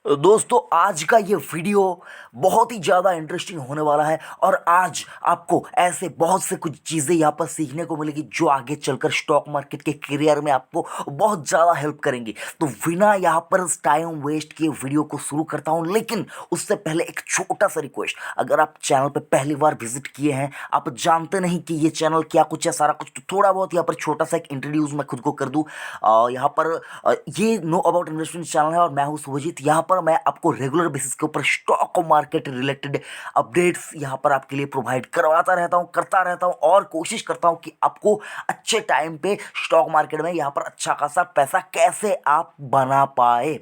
दोस्तों आज का ये वीडियो बहुत ही ज़्यादा इंटरेस्टिंग होने वाला है और आज आपको ऐसे बहुत से कुछ चीज़ें यहाँ पर सीखने को मिलेगी जो आगे चलकर स्टॉक मार्केट के करियर में आपको बहुत ज़्यादा हेल्प करेंगी। तो बिना यहाँ पर टाइम वेस्ट किए वीडियो को शुरू करता हूँ, लेकिन उससे पहले एक छोटा सा रिक्वेस्ट। अगर आप चैनल पर पहली बार विजिट किए हैं, आप जानते नहीं कि ये चैनल क्या कुछ है सारा कुछ, तो थोड़ा बहुत यहाँ पर छोटा सा एक इंट्रोड्यूस मैं खुद को कर दूँ। यहाँ पर ये नो अबाउट इन्वेस्टमेंट चैनल है और मैं हूँ शुभजीत। यहाँ पर मैं आपको रेगुलर बेसिस के ऊपर स्टॉक मार्केट रिलेटेड अपडेट्स यहाँ पर आपके लिए प्रोवाइड करवाता रहता हूँ, करता रहता हूँ और कोशिश करता हूँ कि आपको अच्छे टाइम पे स्टॉक मार्केट में यहाँ पर अच्छा खासा पैसा कैसे आप बना पाए।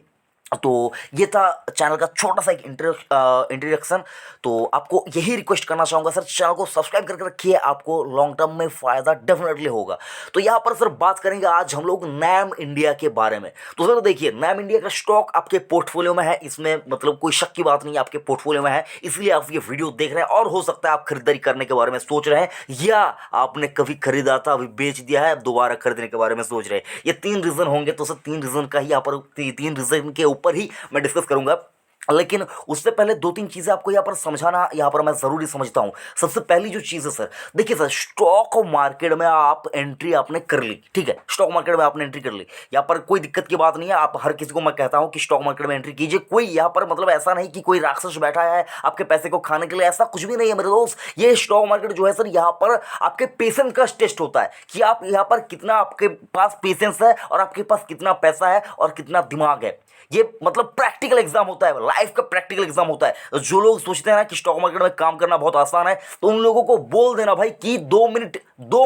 तो ये था चैनल का छोटा सा एक इंट्रोडक्शन। तो आपको यही रिक्वेस्ट करना चाहूँगा सर, चैनल को सब्सक्राइब करके रखिए, आपको लॉन्ग टर्म में फ़ायदा डेफिनेटली होगा। तो यहाँ पर सर बात करेंगे आज हम लोग नैम इंडिया के बारे में। तो सर देखिए, नैम इंडिया का स्टॉक आपके पोर्टफोलियो में है, इसमें मतलब कोई शक की बात नहीं है, आपके पोर्टफोलियो में है, इसलिए आप ये वीडियो देख रहे हैं। और हो सकता है आप खरीदारी करने के बारे में सोच रहे हैं या आपने कभी खरीदा था अभी बेच दिया है, अब दोबारा खरीदने के बारे में सोच रहे हैं। ये तीन रीज़न होंगे, तो सर तीन रीज़न का ही यहाँ पर तीन रीज़न के ऊपर ही मैं डिस्कस करूंगा। लेकिन उससे पहले दो तीन चीज़ें आपको यहाँ पर समझाना यहाँ पर मैं ज़रूरी समझता हूँ। सबसे पहली जो चीज़ है सर, देखिए सर, स्टॉक मार्केट में आप एंट्री आपने कर ली, ठीक है, स्टॉक मार्केट में आपने एंट्री कर ली, यहाँ पर कोई दिक्कत की बात नहीं है। आप हर किसी को मैं कहता हूँ कि स्टॉक मार्केट में एंट्री कीजिए। कोई यहाँ पर मतलब ऐसा नहीं कि कोई राक्षस बैठा है आपके पैसे को खाने के लिए, ऐसा कुछ भी नहीं है मेरे दोस्त। ये स्टॉक मार्केट जो है सर, यहाँ पर आपके पेशेंस का टेस्ट होता है कि आप यहाँ पर कितना आपके पास पेशेंस है और आपके पास कितना पैसा है और कितना दिमाग है। ये मतलब प्रैक्टिकल एग्जाम होता है, लाइफ का प्रैक्टिकल एग्जाम होता है। जो लोग सोचते हैं ना कि स्टॉक मार्केट में काम करना बहुत आसान है, तो उन लोगों को बोल देना भाई कि 2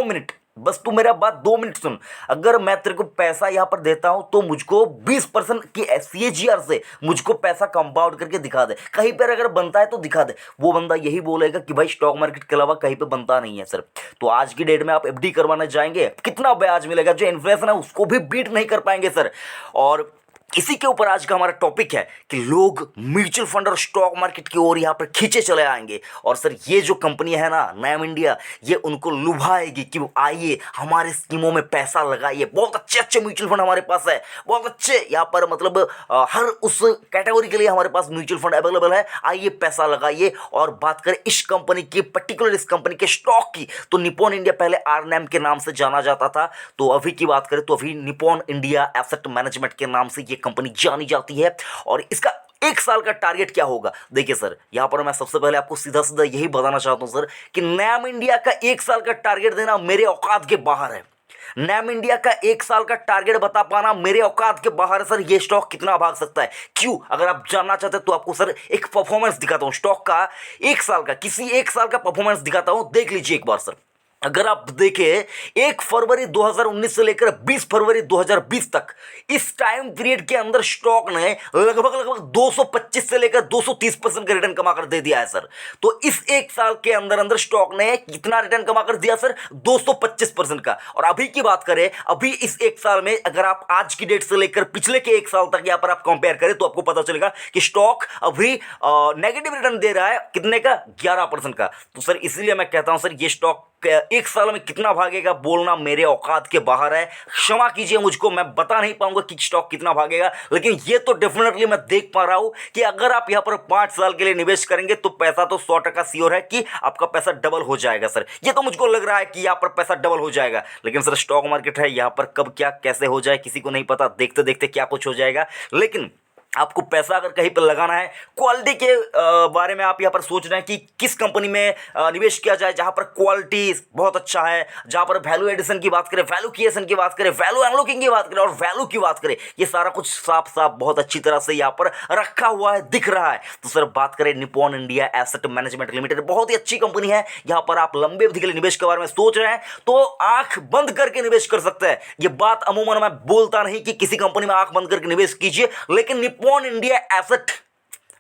मिनट बस तू मेरा बात 2 मिनट सुन। अगर मैं तेरे को पैसा यहाँ पर देता हूं तो मुझको 20% की CAGR से मुझको पैसा कंपाउंड करके दिखा दे, कहीं पर अगर बनता है तो दिखा दे। वो बंदा यही बोलेगा कि भाई स्टॉक मार्केट के अलावा कहीं पे बनता नहीं है सर। तो आज की डेट में आप FD करवाने जाएंगे, कितना ब्याज मिलेगा, जो इन्फ्लेशन है उसको भी बीट नहीं कर पाएंगे सर। और इसी के ऊपर आज का हमारा टॉपिक है कि लोग म्यूचुअल फंड और स्टॉक मार्केट की ओर यहाँ पर खींचे चले आएंगे। और सर ये जो कंपनी है ना नैम इंडिया, ये उनको लुभाएगी कि वो आइए हमारे स्कीमों में पैसा लगाइए। बहुत अच्छे अच्छे म्यूचुअल फंड हमारे पास है, बहुत अच्छे यहाँ पर मतलब हर उस कैटेगरी के लिए हमारे पास म्यूचुअल फंड अवेलेबल है। आइए पैसा लगाइए। और बात करें इस कंपनी की, पर्टिकुलर इस कंपनी के स्टॉक की, तो निप्पॉन इंडिया पहले आरनैम के नाम से जाना जाता था। तो अभी की बात करें तो अभी निप्पॉन इंडिया एसेट मैनेजमेंट के नाम से ये कंपनी जानी जाती है। और इसका 1 साल का टारगेट क्या होगा, देखिए सर, यहां पर मैं सबसे पहले आपको सीधा सीधा यही बताना चाहता हूं सर कि नैम इंडिया का 1 साल का टारगेट देना मेरे औकात के बाहर है। नैम इंडिया का 1 साल का टारगेट बता पाना मेरे औकात के बाहर है सर। ये स्टॉक कितना भाग सकता है, क्यों, अगर आप जानना चाहते हैं तो आपको सर एक परफॉर्मेंस दिखाता हूं स्टॉक का, 1 साल का, किसी 1 साल का परफॉर्मेंस दिखाता हूं, देख लीजिए एक बार सर। अगर आप देखें 1 फरवरी 2019 से लेकर 20 फरवरी 2020 तक, इस टाइम पीरियड के अंदर स्टॉक ने लगभग लगभग 225 से लेकर 230% का रिटर्न कमा कर दे दिया है सर। तो इस 1 साल के अंदर अंदर स्टॉक ने कितना रिटर्न कमा कर दिया सर, 225% का। और अभी की बात करें, अभी इस 1 साल में अगर आप आज की डेट से लेकर पिछले के 1 साल तक यहां पर आप कंपेयर करें तो आपको पता चलेगा कि स्टॉक अभी नेगेटिव रिटर्न दे रहा है, कितने का, 11% का। तो सर इसलिए मैं कहता हूं सर ये स्टॉक 1 साल में कितना भागेगा बोलना मेरे औकात के बाहर है। क्षमा कीजिए मुझको, मैं बता नहीं पाऊंगा कि स्टॉक कितना भागेगा, लेकिन ये तो डेफिनेटली मैं देख पा रहा हूं कि अगर आप यहां पर 5 साल के लिए निवेश करेंगे तो पैसा तो 100% श्योर है कि आपका पैसा डबल हो जाएगा सर। ये तो मुझको लग रहा है कि यहां पर पैसा डबल हो जाएगा, लेकिन सर स्टॉक मार्केट है, यहां पर कब क्या कैसे हो जाए किसी को नहीं पता, देखते देखते क्या कुछ हो जाएगा। लेकिन आपको पैसा अगर कहीं पर लगाना है, क्वालिटी के बारे में आप यहाँ पर सोच रहे हैं कि किस कंपनी में निवेश किया जाए जहाँ पर क्वालिटी बहुत अच्छा है, जहाँ पर वैल्यू एडिशन की बात करें, वैल्यू क्रिएशन की बात करें, वैल्यू अनलॉकिंग की बात करें और वैल्यू की बात करें, ये सारा कुछ साफ साफ बहुत अच्छी तरह से यहाँ पर रखा हुआ है, दिख रहा है। तो सर बात करें Nippon India asset management limited, बहुत ही अच्छी कंपनी है। यहाँ पर आप लंबे अवधि के लिए निवेश के बारे में सोच रहे हैं तो आंख बंद करके निवेश कर सकते हैं। ये बात अमूमन मैं बोलता नहीं कि किसी कंपनी में आंख बंद करके निवेश कीजिए, लेकिन निप्पॉन इंडिया एसेट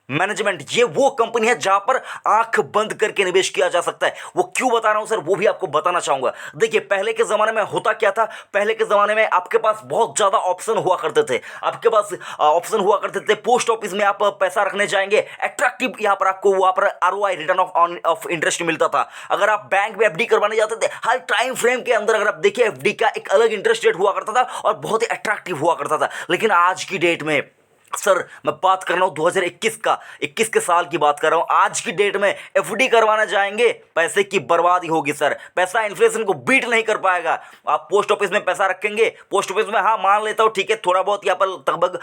मैनेजमेंट ये वो कंपनी है जहां पर आंख बंद करके निवेश किया जा सकता है। वो क्यों बता रहा हूं सर, वो भी आपको बताना चाहूंगा। देखिए पहले के जमाने में होता क्या था, पहले के जमाने में आपके पास बहुत ज्यादा ऑप्शन हुआ करते थे, आपके पास ऑप्शन हुआ करते थे। पोस्ट ऑफिस में आप पैसा रखने जाएंगे, अट्रैक्टिव यहां पर आपको वहां पर ROI रिटर्न ऑफ इंटरेस्ट मिलता था। अगर आप बैंक में FD करवाने जाते थे, हर टाइम फ्रेम के अंदर अगर आप देखिए FD का एक अलग इंटरेस्ट रेट हुआ करता था और बहुत ही अट्रैक्टिव हुआ करता था। लेकिन आज की डेट में सर मैं बात कर रहा हूँ 2021 का, 21 के साल की बात कर रहा हूँ। आज की डेट में एफडी करवाना जाएंगे, पैसे की बर्बादी होगी सर। पैसा इन्फ्लेशन को बीट नहीं कर पाएगा। आप पोस्ट ऑफिस में पैसा रखेंगे, पोस्ट ऑफिस में हाँ मान लेता हूँ ठीक है, थोड़ा बहुत यहाँ पर लगभग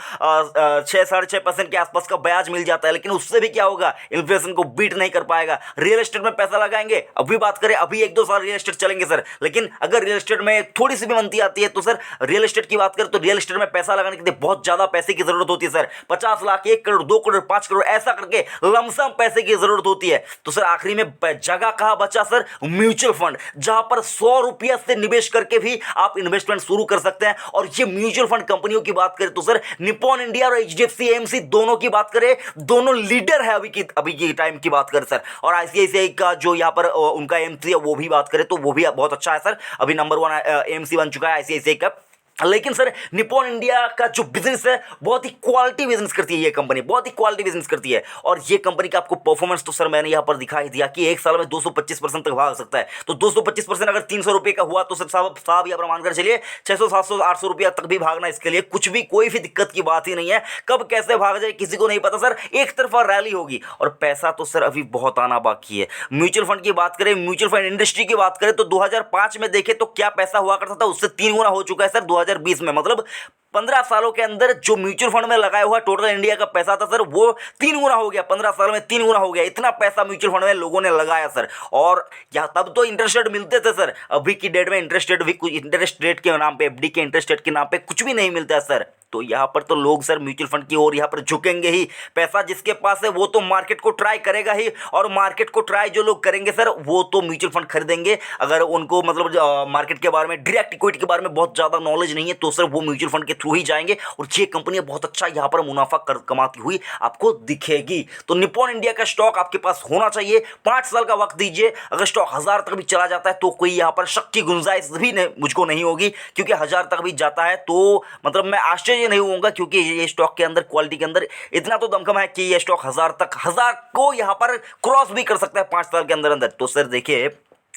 6-6.5% के आसपास का ब्याज मिल जाता है, लेकिन उससे भी क्या होगा, इन्फ्लेशन को बीट नहीं कर पाएगा। रियल एस्टेट में पैसा लगाएंगे, अभी बात करें, अभी 1-2 साल रियल एस्टेट चलेंगे सर, लेकिन अगर रियल एस्टेट में थोड़ी सी भी मंदी आती है तो सर रियल एस्टेट की बात करें तो रियल एस्टेट में पैसा लगाने के लिए बहुत ज्यादा पैसे की जरूरत होती है सर। 50 लाख, 1 करोड़, 2 करोड़, 5 करोड़ ऐसा करके लमसम पैसे की जरूरत होती है। तो सर आखिरी में जगह कहां बचा सर, म्यूचुअल फंड, जहां पर 100 रुपया से निवेश करके भी आप इन्वेस्टमेंट शुरू कर सकते हैं। और ये म्यूचुअल फंड कंपनियों की बात करें तो सर निप्पॉन इंडिया और एचडीएफसी एएमसी दोनों की बात करें, दोनों लीडर है अभी की टाइम की बात करें सर। और आईसीआईसीआई का जो यहां पर उनका एएमसी है वो भी बात करें तो वो भी बहुत अच्छा है सर, अभी नंबर 1 एएमसी बन चुका है आईसीआईसीआई का। लेकिन सर निप्पॉन इंडिया का जो बिजनेस है बहुत ही क्वालिटी बिजनेस करती है, ये कंपनी बहुत ही क्वालिटी बिजनेस करती है। और ये कंपनी का आपको परफॉर्मेंस तो सर मैंने यहां पर दिखाई दिया कि एक साल में 225% तक भाग सकता है। तो 225% अगर 300 रुपये का हुआ तो सर साहब यहां पर मानकर चलिए 600, 700, 800 रुपया तक भी भागना इसके लिए कुछ भी कोई भी दिक्कत की बात ही नहीं है। कब कैसे भाग जाए किसी को नहीं पता सर, एक तरफा रैली होगी। और पैसा तो सर अभी बहुत आना बाकी है। म्यूचुअल फंड की बात करें, म्यूचुअल फंड इंडस्ट्री की बात करें तो 2005 में देखें तो क्या पैसा हुआ करता था, उससे 3 गुना हो चुका है सर 2020 में। मतलब 15 सालों के अंदर जो म्यूचुअल फंड में लगाया हुआ टोटल इंडिया का पैसा था सर वो 3 गुना हो गया, 15 साल में 3 गुना हो गया। इतना पैसा म्यूचुअल फंड में लोगों ने लगाया सर। और या तब तो इंटरेस्ट रेट मिलते थे सर, अभी की डेट में इंटरेस्ट रेट भी कुछ, इंटरेस्ट रेट के नाम पे, एफडी के इंटरेस्ट रेट के नाम पे कुछ भी नहीं मिलता है सर। तो यहाँ पर तो लोग सर म्यूचुअल फंड की ओर यहाँ पर झुकेंगे ही। पैसा जिसके पास है वो तो मार्केट को ट्राई करेगा ही, और मार्केट को ट्राई जो लोग करेंगे सर वो तो म्यूचुअल फंड खरीदेंगे। अगर उनको मतलब मार्केट के बारे में, डायरेक्ट इक्विटी के बारे में बहुत ज़्यादा नॉलेज नहीं है तो सर वो म्यूचुअल फंड के थ्रू ही जाएंगे। और ये कंपनियां बहुत अच्छा यहाँ पर मुनाफा कमाती हुई आपको दिखेगी। तो निप्पॉन इंडिया का स्टॉक आपके पास होना चाहिए। 5 साल का वक्त दीजिए, अगर स्टॉक 1000 तक भी चला जाता है तो कोई यहाँ पर शक की गुंजाइश भी मुझको नहीं होगी, क्योंकि 1000 तक भी जाता है तो मतलब मैं आश्चर्य नहीं होऊंगा, क्योंकि ये स्टॉक के अंदर, क्वालिटी के अंदर इतना तो दमखम है कि ये स्टॉक 1000 को यहाँ पर क्रॉस भी कर सकता है 5 साल के अंदर अंदर। तो सर देखिए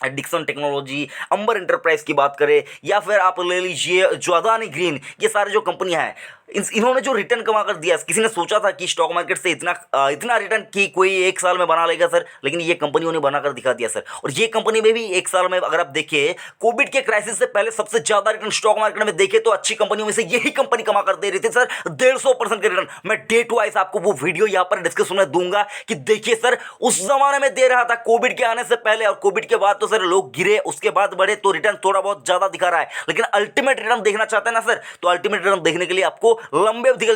डिक्सन टेक्नोलॉजी, अंबर एंटरप्राइज की बात करें या फिर आप ले लीजिए जो अदानी ग्रीन, ये सारे जो कंपनियां हैं इन्होंने जो रिटर्न कमा कर दिया, किसी ने सोचा था कि स्टॉक मार्केट से इतना रिटर्न की कोई एक साल में बना लेगा सर, लेकिन ये कंपनियों ने बनाकर दिखा दिया सर। और ये कंपनी में भी एक साल में अगर आप देखिए कोविड के क्राइसिस से पहले सबसे ज्यादा रिटर्न स्टॉक मार्केट में देखे तो अच्छी कंपनियों में से यही कंपनी कमा कर दे रही थी सर 150% के रिटर्न। मैं डेट वाइज आपको वो वीडियो यहाँ पर डिस्कशन में दूंगा कि देखिए सर उस जमाने में दे रहा था कोविड के आने से पहले, और कोविड के बाद तो सर लोग गिरे, उसके बाद बढ़े, तो रिटर्न थोड़ा बहुत ज्यादा दिखा रहा है। लेकिन अल्टीमेट रिटर्न देखना चाहते हैं ना सर, तो अल्टीमेट रिटर्न देखने के लिए आपको लंबे अवधि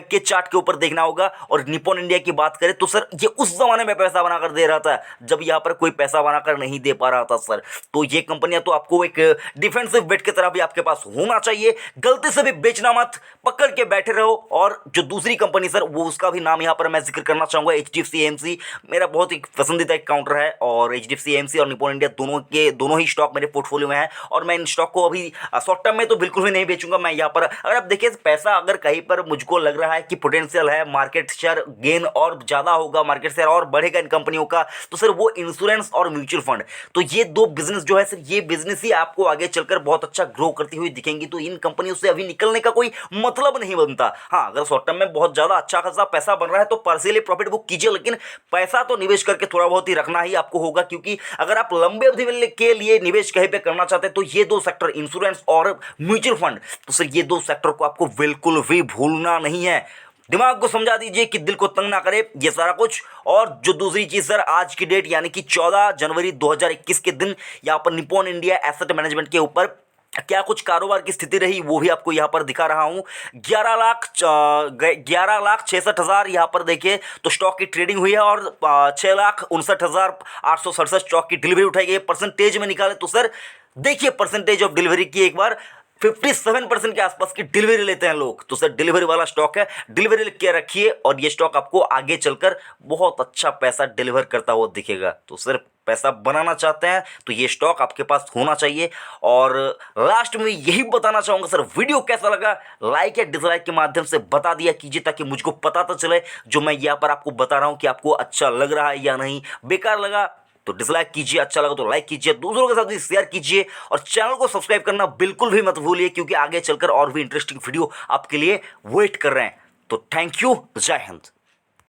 के चार्ट के ऊपर देखना होगा। और निप्पॉन इंडिया की बात करें तो सर ये उस जमाने में पैसा बनाकर दे रहा था जब यहां पर कोई पैसा बनाकर नहीं दे पा रहा था सर। तो ये कंपनियां तो आपको एक डिफेंसिव बेट की तरह भी आपके पास होना चाहिए। गलती से भी बेचना मत, पकड़ के बैठे रहो। और जो दूसरी कंपनी सर वो उसका भी नाम यहां पर मैं जिक्र करना चाहूंगा, एचडीएफसी एएमसी मेरा बहुत ही पसंदीदा एक काउंटर है। और एचडीएफसी एएमसी और निप्पॉन इंडिया दोनों ही स्टॉक मेरे पोर्टफोलियो में है, और मैं इन स्टॉक को अभी शॉर्ट टर्म में तो बिल्कुल भी नहीं बेचूंगा। मैं यहाँ पर अगर आप देखिए पैसा अगर कहीं पर मुझको लग रहा है कि पोटेंशियल है, मार्केट शेयर गेन और ज़्यादा होगा, मार्केट शेयर और बढ़ेगा इन कंपनियों का, तो सर वो इंश्योरेंस और म्यूचुअल फंड, तो ये 2 बिजनेस जो है सर ये बिजनेस ही आपको आगे चलकर बहुत अच्छा ग्रो करती हुई दिखेंगी। तो इन कंपनियों से अभी निकलने का कोई मतलब नहीं बनता। हाँ अगर शॉर्ट टर्म में बहुत ज़्यादा अच्छा खासा पैसा बन रहा है तो पार्शियली प्रॉफिट बुक कीजिए, लेकिन पैसा तो निवेश करके थोड़ा बहुत ही रखना ही आपको होगा, क्योंकि अगर आप लंबे अवधि के लिए निवेश कहीं पे करना चाहते हैं तो ये 2 सेक्टर इंश्योरेंस और म्यूचुअल फंड, तो सर ये 2 सेक्टर को आपको बिल्कुल भी भूलना नहीं है। दिमाग को समझा दीजिए कि दिल को तंग ना करे ये सारा कुछ। और जो दूसरी चीज सर आज की डेट यानी कि 14 जनवरी 2021 के दिन यहाँ पर निप्पॉन इंडिया एसेट मैनेजमेंट के ऊपर क्या कुछ कारोबार की स्थिति रही वो भी आपको यहाँ पर दिखा रहा हूँ। 11,66,000 यहाँ पर देखिए तो स्टॉक की ट्रेडिंग हुई है, और 6,59,867 स्टॉक की डिलीवरी उठाई गई। परसेंटेज में निकाले तो सर देखिए परसेंटेज ऑफ डिलीवरी की एक बार 57% के आसपास की डिलीवरी लेते हैं लोग। तो सर डिलीवरी वाला स्टॉक है, डिलीवरी लिख के रखिए और ये स्टॉक आपको आगे चलकर बहुत अच्छा पैसा डिलीवर करता हुआ दिखेगा। तो सर पैसा बनाना चाहते हैं तो ये स्टॉक आपके पास होना चाहिए। और लास्ट में यही बताना चाहूँगा सर, वीडियो कैसा लगा लाइक या डिसलाइक के माध्यम से बता दिया कीजिए, ताकि मुझको पता तो चले जो मैं यहाँ पर आपको बता रहा हूँ कि आपको अच्छा लग रहा है या नहीं। बेकार लगा तो डिसलाइक कीजिए, अच्छा लगा तो लाइक कीजिए, दूसरों के साथ भी शेयर कीजिए, और चैनल को सब्सक्राइब करना बिल्कुल भी मत भूलिए, क्योंकि आगे चलकर और भी इंटरेस्टिंग वीडियो आपके लिए वेट कर रहे हैं। तो थैंक यू, जय हिंद।